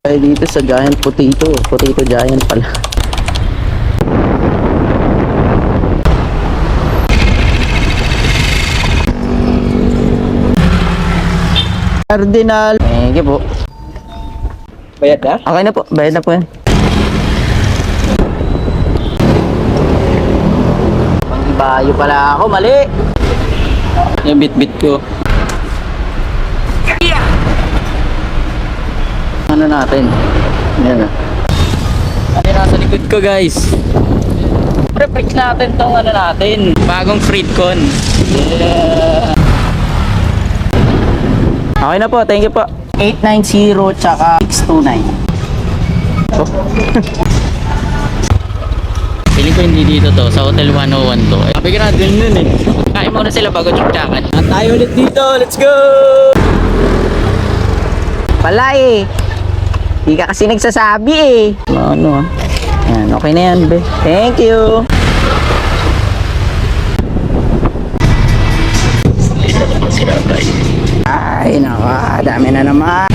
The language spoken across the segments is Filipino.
Ay, dito sa Giant Potato. Potato Giant pala. Cardinal. Thank you po. Bayad na? Okay na po. Bayad na po yan. Pang-ibayo pala ako. Mali. Yung bit-bit ko. Ano natin? Yan na. Ano yung nasa likod ko, guys? Pre-fix natin tong ano natin. Bagong Freedcon. Yeah. Okay na po. Thank you po. 890 tsaka 629. Oh. Feeling ko hindi dito to. Sa Hotel 101 to. Sabi ko na dun eh. Kain muna sila bago tsuktsakan. At tayo ulit dito. Let's go! Pala eh. Hindi ka kasi nagsasabi eh. Ano ah. Yan, okay na yan, be. Thank you. Ay, naka. Dami na naman.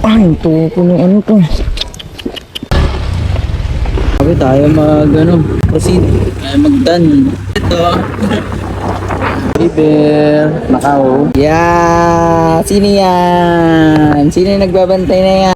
Ay, tuko ng ano to. Sabi tayo proceed. Tayo mag-done. Ito. River, Macau. Yeah! Sino yan? Sino yung nagbabantay na yan?